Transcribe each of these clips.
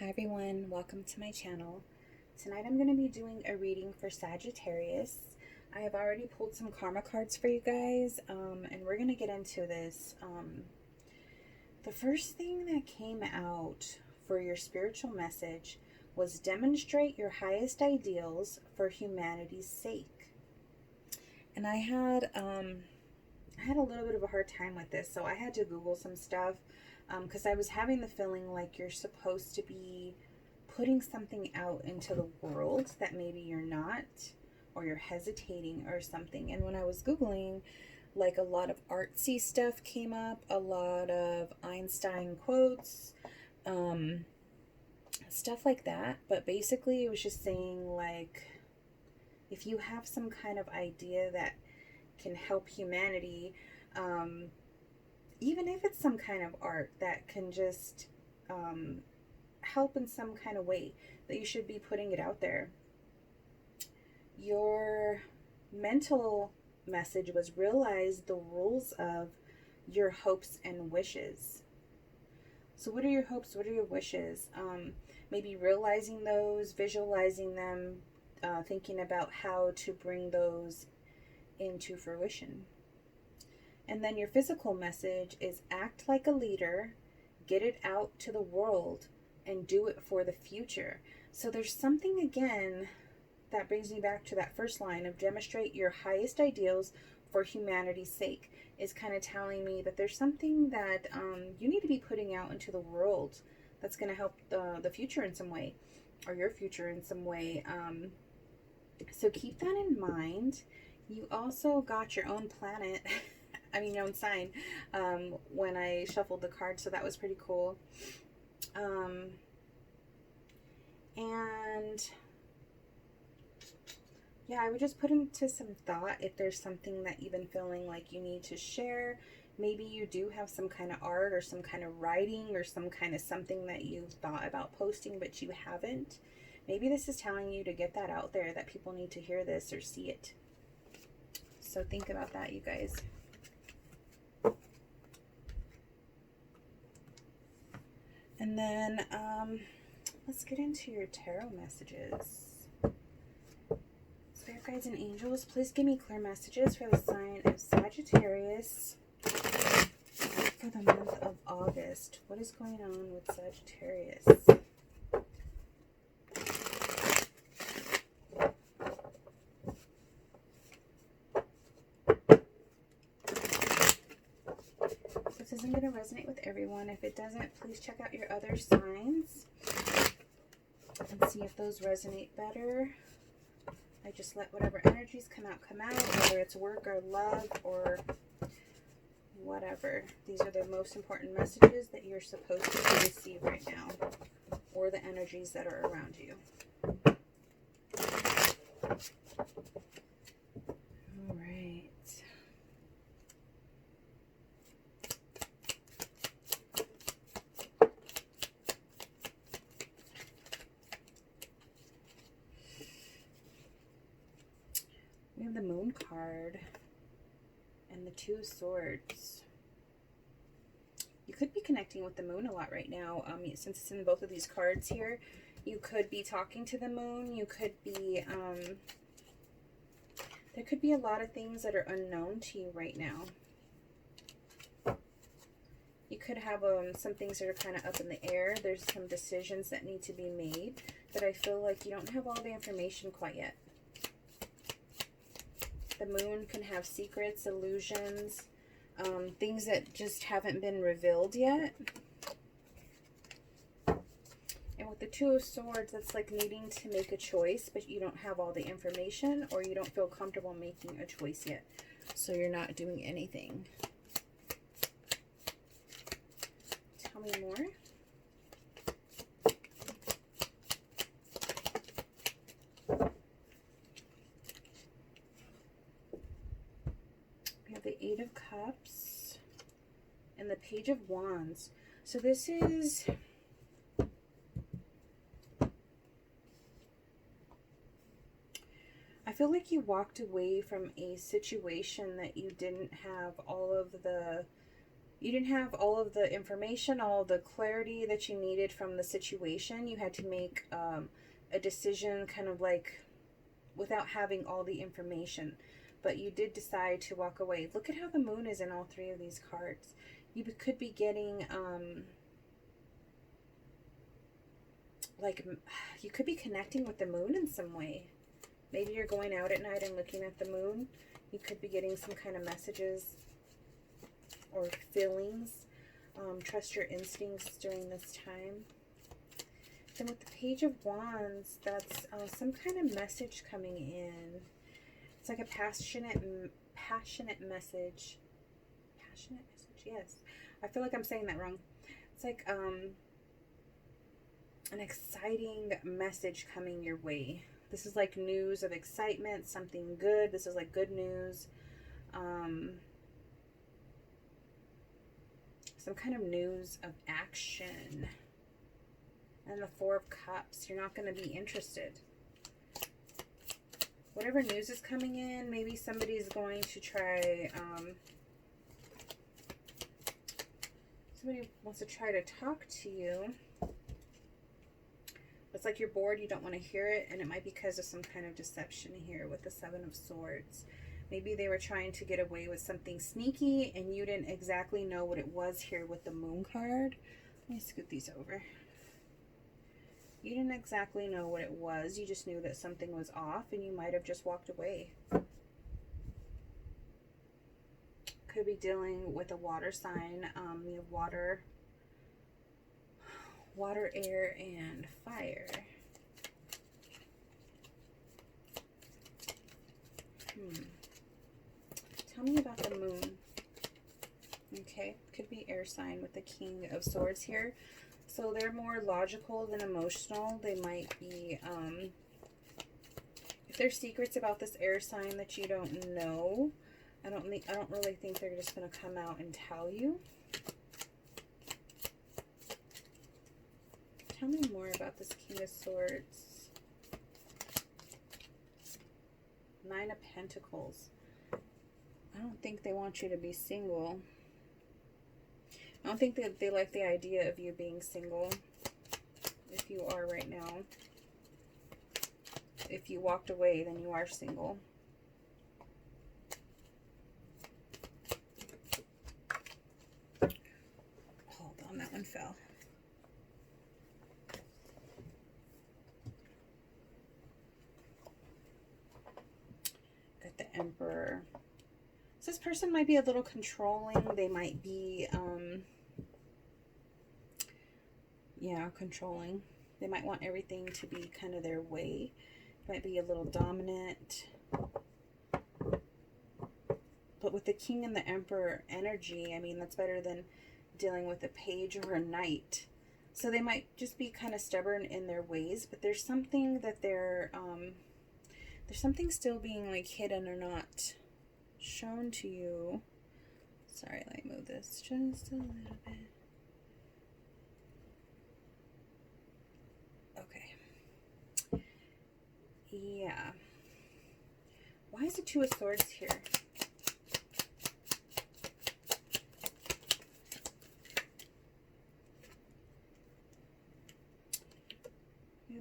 Hi everyone, welcome to my channel. Tonight I'm going to be doing a reading for Sagittarius. I have already pulled some karma cards for you guys, and we're going to get into this. The first thing that came out for your spiritual message was demonstrate your highest ideals for humanity's sake. And I had a little bit of a hard time with this, so I had to Google some stuff because I was having the feeling like you're supposed to be putting something out into the world that maybe you're not, or you're hesitating or something. And when I was Googling, like a lot of artsy stuff came up, a lot of Einstein quotes, stuff like that. But basically it was just saying, like, if you have some kind of idea that can help humanity, even if it's some kind of art that can just help in some kind of way, that you should be putting it out there. Your mental message was realize the rules of your hopes and wishes. So what are your hopes? What are your wishes? Maybe realizing those, visualizing them, thinking about how to bring those into fruition. And then your physical message is act like a leader, get it out to the world, and do it for the future. So there's something, again, that brings me back to that first line of demonstrate your highest ideals for humanity's sake. Is kind of telling me that there's something that you need to be putting out into the world that's going to help the future in some way, or your future in some way. So keep that in mind. You also got your own planet, your own sign, when I shuffled the cards, so that was pretty cool. And yeah, I would just put into some thought if there's something that you've been feeling like you need to share. Maybe you do have some kind of art or some kind of writing or some kind of something that you've thought about posting but you haven't. Maybe this is telling you to get that out there, that people need to hear this or see it. So think about that, you guys. And then let's get into your tarot messages. Spirit guides and angels, please give me clear messages for the sign of Sagittarius for the month of August. What is going on with Sagittarius? This isn't going to resonate with everyone. If it doesn't, please check out your other signs and see if those resonate better. I just let whatever energies come out, whether it's work or love or whatever. These are the most important messages that you're supposed to receive right now, or the energies that are around you. All right. We have the Moon card and the Two of Swords. You could be connecting with the moon a lot right now. Since it's in both of these cards here, you could be talking to the moon. You could be, there could be a lot of things that are unknown to you right now. You could have some things that are kind of up in the air. There's some decisions that need to be made, but I feel like you don't have all the information quite yet. The moon can have secrets, illusions, things that just haven't been revealed yet. And with the Two of Swords, that's like needing to make a choice, but you don't have all the information, or you don't feel comfortable making a choice yet. So you're not doing anything. Tell me more. We have the Eight of Cups and the Page of Wands. So this is, I feel like you walked away from a situation that you didn't have all of the You didn't have all of the information, all of the clarity that you needed from the situation. You had to make a decision kind of like without having all the information. But you did decide to walk away. Look at how the moon is in all three of these cards. You could be getting, like, you could be connecting with the moon in some way. Maybe you're going out at night and looking at the moon. You could be getting some kind of messages or feelings. Trust your instincts during this time. Then with the Page of Wands, that's some kind of message coming in. It's like a passionate message. Passionate message, yes. I feel like I'm saying that wrong. It's like an exciting message coming your way. This is like news of excitement, something good. This is like good news. Some kind of news of action. And the Four of Cups. You're not going to be interested. Whatever news is coming in, maybe somebody's going to try, somebody wants to try to talk to you. It's like you're bored, you don't want to hear it, and it might be because of some kind of deception here with the Seven of Swords. Maybe they were trying to get away with something sneaky, and you didn't exactly know what it was here with the Moon card. Let me scoot these over. You didn't exactly know what it was. You just knew that something was off, and you might have just walked away. Could be dealing with a water sign. You have water, air, and fire. Tell me about the moon. Okay, could be air sign with the King of Swords here. So they're more logical than emotional. They might be, if there's secrets about this air sign that you don't know, I don't really think they're just going to come out and tell you. Tell me more about this King of Swords. Nine of Pentacles. I don't think they want you to be single. I don't think that they like the idea of you being single, if you are right now. If you walked away, then you are single. Hold on, that one fell. Got the Emperor. So this person might be a little controlling. They might be, yeah, controlling. They might want everything to be kind of their way. Might be a little dominant. But with the King and the Emperor energy, I mean, that's better than dealing with a Page or a Knight. So they might just be kind of stubborn in their ways, but there's something that there's something still being like hidden or not shown to you. Sorry, let me move this just a little bit. Okay. Yeah. Why is the Two of Swords here?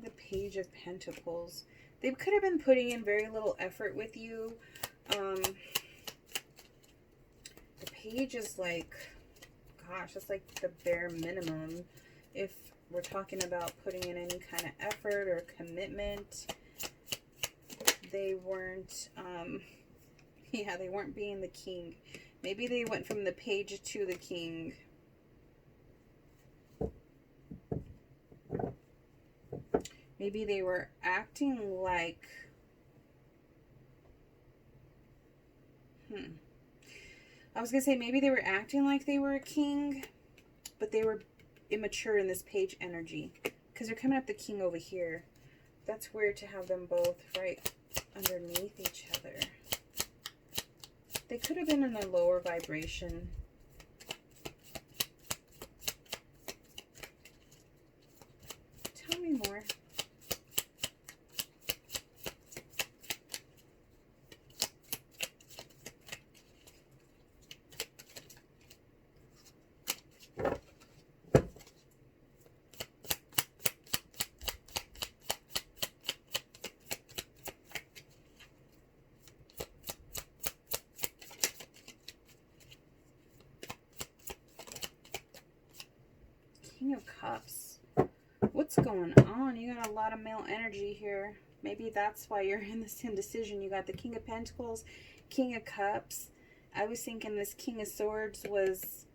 The Page of Pentacles. They could have been putting in very little effort with you. The Page is like, gosh, that's like the bare minimum. If we're talking about putting in any kind of effort or commitment, they weren't, yeah, they weren't being the king. Maybe they went from the Page to the King. Maybe they were acting like, I was going to say maybe they were acting like they were a king, but they were immature in this Page energy. Because they're coming up the King over here. That's weird to have them both right underneath each other. They could have been in a lower vibration. Tell me more. What's going on? You got a lot of male energy here. Maybe that's why you're in this indecision. You got the King of Pentacles, King of Cups. I was thinking this King of Swords was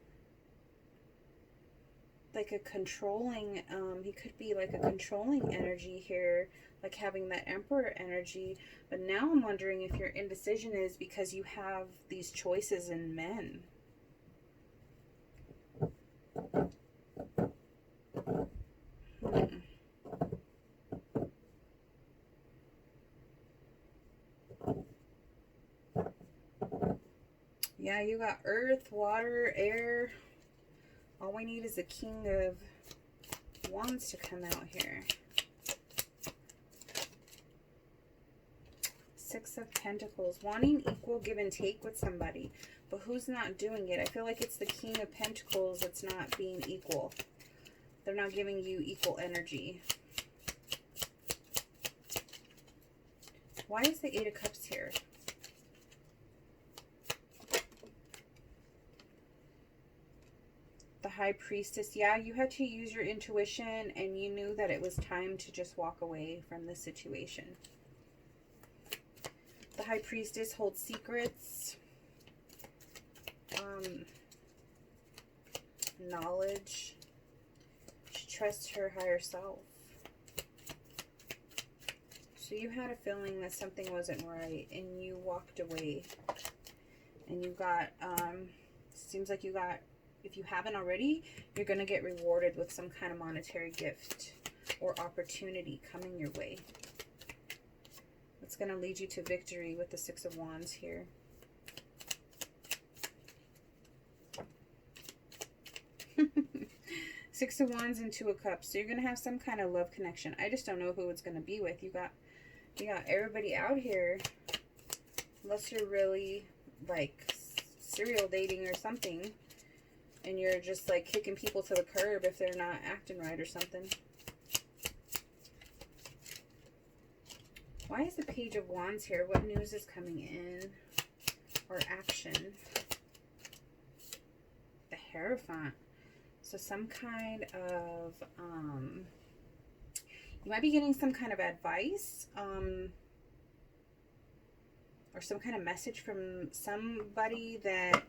like a controlling, he could be like a controlling energy here, like having that Emperor energy. But now I'm wondering if your indecision is because you have these choices in men. Yeah, you got earth, water, air. All we need is a King of Wands to come out here. Six of Pentacles. Wanting equal give and take with somebody. But who's not doing it? I feel like it's the King of Pentacles that's not being equal. They're not giving you equal energy. Why is the Eight of Cups here? The High Priestess. Yeah, you had to use your intuition and you knew that it was time to just walk away from the situation. The High Priestess holds secrets. Knowledge. She trusts her higher self. So you had a feeling that something wasn't right and you walked away. And you got, seems like you got, if you haven't already, you're going to get rewarded with some kind of monetary gift or opportunity coming your way. It's going to lead you to victory with the Six of Wands here. Six of Wands and Two of Cups. So you're going to have some kind of love connection. I just don't know who it's going to be with. You got everybody out here. Unless you're really like serial dating or something. And you're just like kicking people to the curb if they're not acting right or something. Why is the Page of Wands here? What news is coming in? Or action? The Hierophant. So some kind of, you might be getting some kind of advice, or some kind of message from somebody that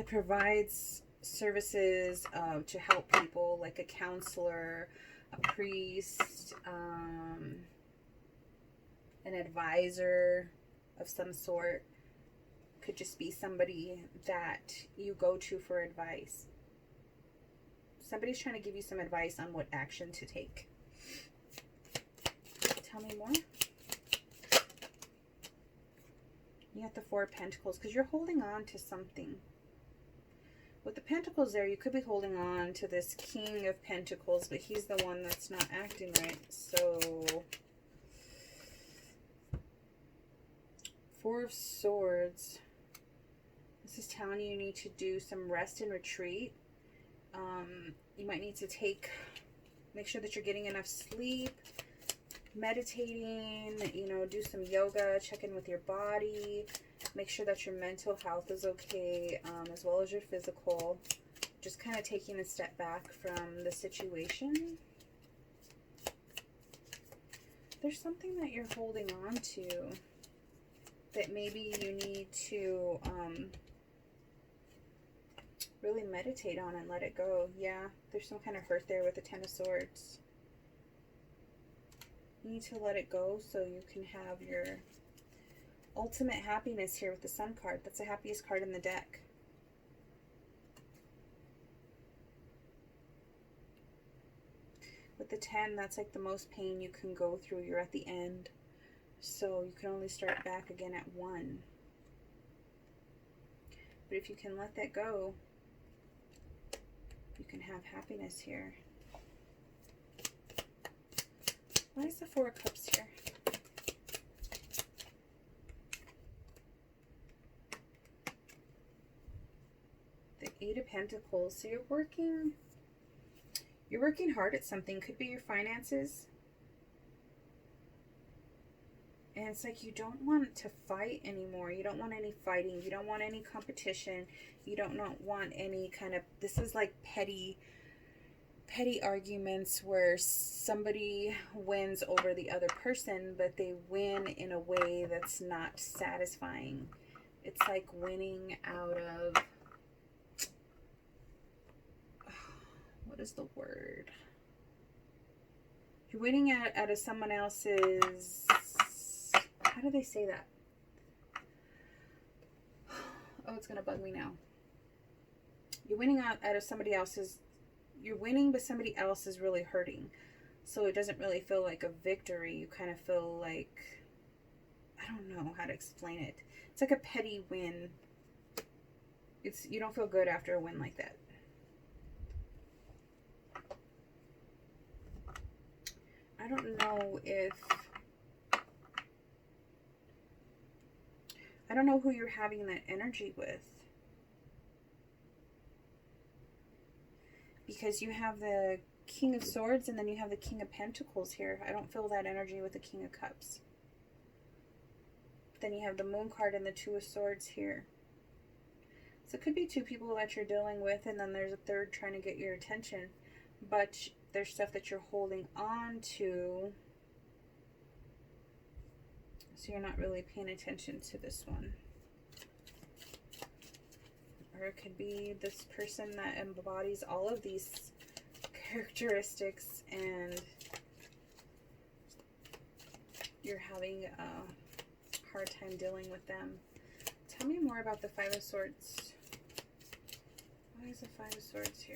provides services to help people, like a counselor, a priest, an advisor of some sort. Could just be somebody that you go to for advice. Somebody's trying to give you some advice on what action to take. Tell me more. You got the Four of Pentacles because you're holding on to something. With the Pentacles there, you could be holding on to this King of Pentacles, but he's the one that's not acting right. So, Four of Swords. This is telling you need to do some rest and retreat. You might need to make sure that you're getting enough sleep, meditating, do some yoga, check in with your body, make sure that your mental health is okay, as well as your physical. Just kind of taking a step back from the situation. There's something that you're holding on to that maybe you need to really meditate on and let it go. Yeah, there's some kind of hurt there with the Ten of Swords. You need to let it go so you can have your ultimate happiness here with the Sun card. That's the happiest card in the deck. With the 10, that's like the most pain you can go through. You're at the end. So you can only start back again at 1. But if you can let that go, you can have happiness here. Why is the Four of Cups here? The Eight of Pentacles. So you're working hard at something. Could be your finances. And it's like you don't want to fight anymore. You don't want any fighting. You don't want any competition. You don't want any kind of, this is like petty petty arguments where somebody wins over the other person, but they win in a way that's not satisfying. It's like winning out of, what is the word? You're winning out of someone else's, how do they say that? Oh, it's going to bug me now. You're winning out of somebody else's, you're winning, but somebody else is really hurting. So it doesn't really feel like a victory. You kind of feel like, I don't know how to explain it. It's like a petty win. You don't feel good after a win like that. I don't know who you're having that energy with. Because you have the King of Swords and then you have the King of Pentacles here. I don't feel that energy with the King of Cups. Then you have the Moon card and the Two of Swords here. So it could be two people that you're dealing with, and then there's a third trying to get your attention. But there's stuff that you're holding on to. So you're not really paying attention to this one. Or it could be this person that embodies all of these characteristics and you're having a hard time dealing with them. Tell me more about the Five of Swords. Why is the Five of Swords here?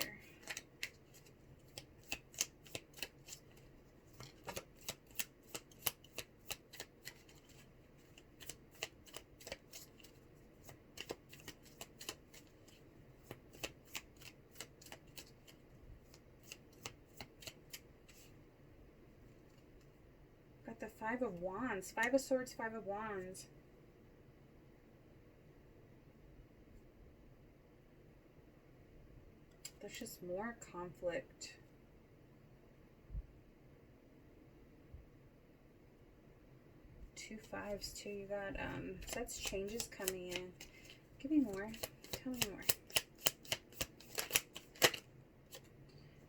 Got the Five of Wands. Five of Swords, Five of Wands. There's just more conflict. Two fives too. You got so that's changes coming in. Give me more. Tell me more.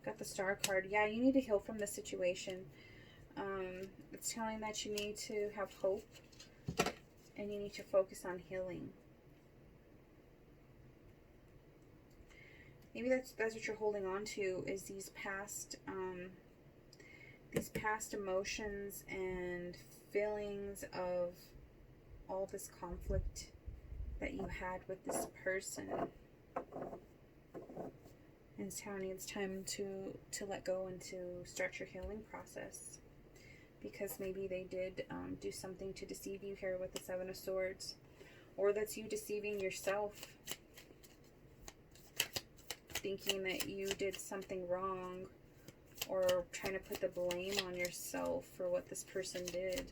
Got the Star card. Yeah, you need to heal from the situation. It's telling that you need to have hope and you need to focus on healing. Maybe that's what you're holding on to, is these past emotions and feelings of all this conflict that you had with this person. And it's telling you it's time to let go and to start your healing process. Because maybe they did do something to deceive you here with the Seven of Swords. Or that's you deceiving yourself. Thinking that you did something wrong. Or trying to put the blame on yourself for what this person did.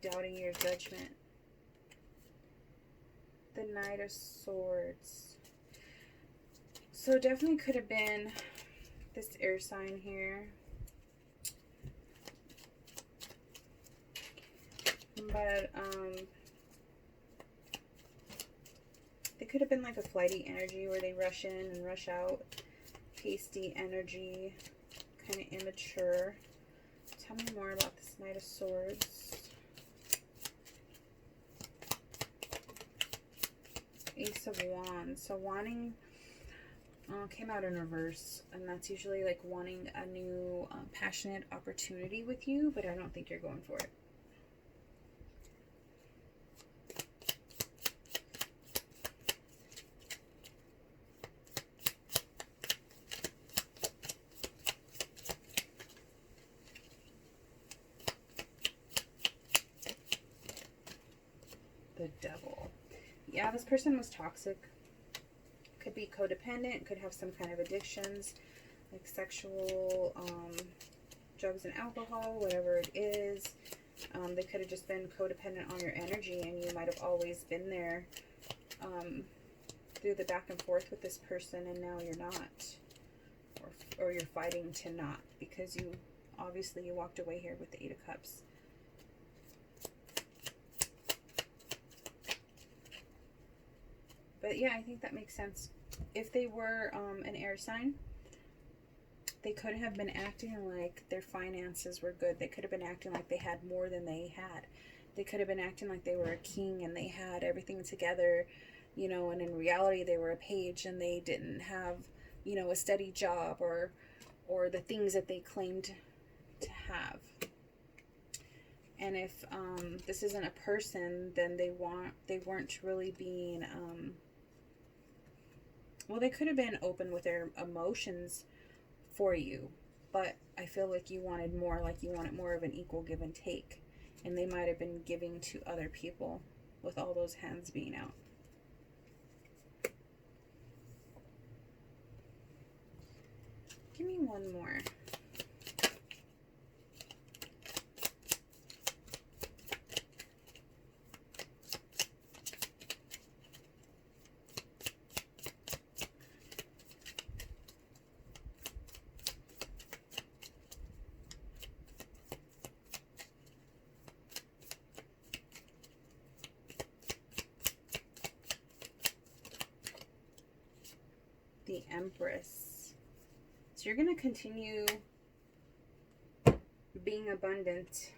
Doubting your judgment. The Knight of Swords. So it definitely could have been this air sign here. But it could have been like a flighty energy where they rush in and rush out. Hasty energy. Kind of immature. Tell me more about this Knight of Swords. Ace of Wands. So wanting came out in reverse, and that's usually like wanting a new passionate opportunity with you, but I don't think you're going for it. The Devil. Yeah, this person was toxic. Could be codependent, could have some kind of addictions, like sexual, drugs and alcohol, whatever it is. They could have just been codependent on your energy, and you might have always been there through the back and forth with this person, and now you're not. Or you're fighting to not, because you walked away here with the Eight of Cups. But yeah, I think that makes sense. If they were an air sign, they could have been acting like their finances were good. They could have been acting like they had more than they had. They could have been acting like they were a king and they had everything together, you know, and in reality they were a page and they didn't have, you know, a steady job or the things that they claimed to have. And if this isn't a person, then they weren't really being well, they could have been open with their emotions for you, but I feel like you wanted more, like you wanted more of an equal give and take, and they might have been giving to other people with all those hands being out. Give me one more. The Empress. So you're going to continue being abundant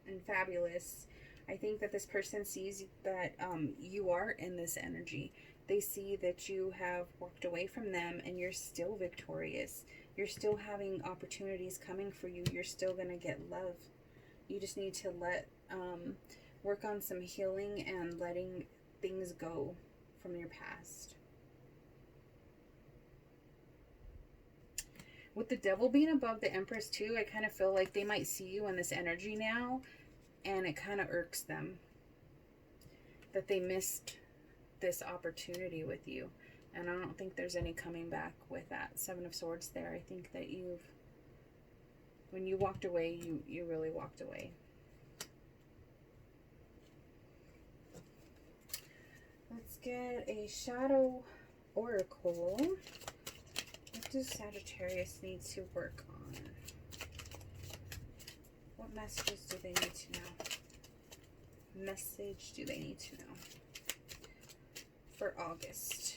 and fabulous. I think that this person sees that you are in this energy. They see that you have walked away from them and you're still victorious. You're still having opportunities coming for you. You're still going to get love. You just need to work on some healing and letting things go from your past. With the Devil being above the Empress too, I kind of feel like they might see you in this energy now, and it kind of irks them that they missed this opportunity with you. And I don't think there's any coming back with that Seven of Swords there. I think that when you walked away, you really walked away. Let's get a Shadow Oracle. What does Sagittarius need to work on? What messages do they need to know? Message do they need to know for August?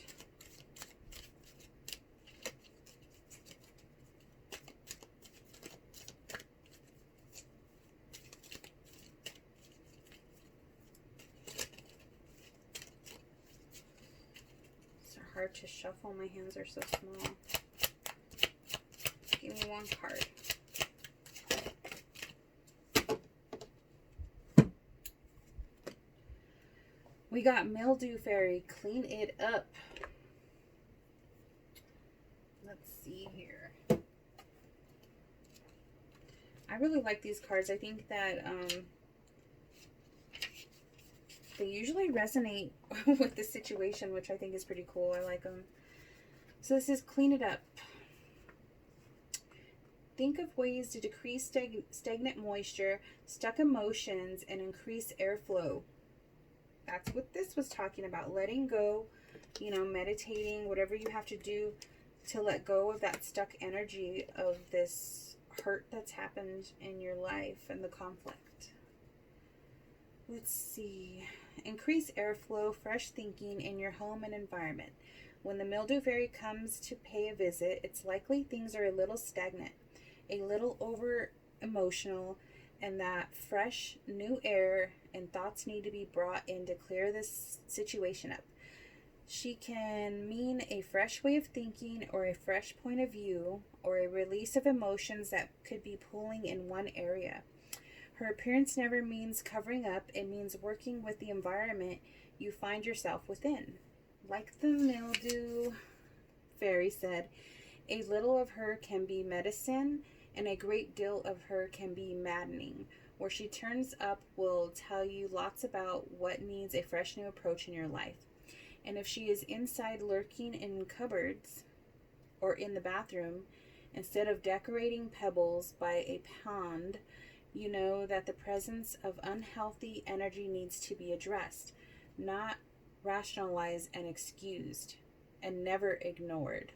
It's hard to shuffle. My hands are so small. Give me one card. We got Mildew Fairy. Clean it up. Let's see here. I really like these cards. I think that they usually resonate with the situation, which I think is pretty cool. I like them. So this is Clean It Up. Think of ways to decrease stagnant moisture, stuck emotions, and increase airflow. That's what this was talking about. Letting go, you know, meditating, whatever you have to do to let go of that stuck energy of this hurt that's happened in your life and the conflict. Let's see. Increase airflow, fresh thinking in your home and environment. When the Mildew Fairy comes to pay a visit, it's likely things are a little stagnant, a little over emotional, and that fresh new air and thoughts need to be brought in to clear this situation up. She can mean a fresh way of thinking or a fresh point of view or a release of emotions that could be pulling in one area. Her appearance never means covering up. It means working with the environment you find yourself within. Like the Mildew Fairy said, a little of her can be medicine and a great deal of her can be maddening. Where she turns up will tell you lots about what needs a fresh new approach in your life. And if she is inside lurking in cupboards or in the bathroom, instead of decorating pebbles by a pond, you know that the presence of unhealthy energy needs to be addressed, not rationalized and excused, and never ignored.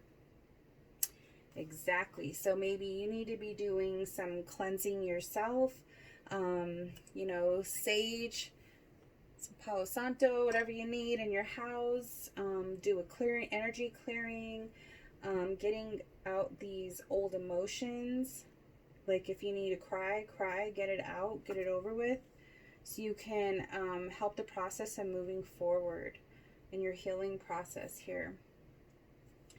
Exactly. So maybe you need to be doing some cleansing yourself. You know, sage some Palo Santo, whatever you need in your house. Do a clearing, energy clearing, getting out these old emotions. Like if you need to cry, cry, get it out, get it over with, so you can help the process of moving forward in your healing process here,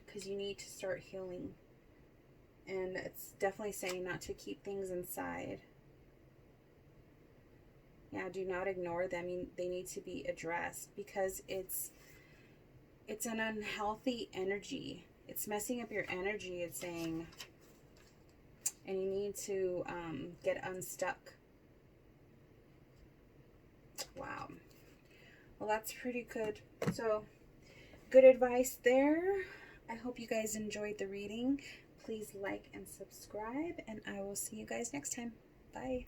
because you need to start healing. And it's definitely saying not to keep things inside. Yeah, do not ignore them. They need to be addressed, because it's an unhealthy energy. It's messing up your energy, it's saying. And you need to get unstuck. Wow. Well, that's pretty good. So, good advice there. I hope you guys enjoyed the reading. Please like and subscribe, and I will see you guys next time. Bye.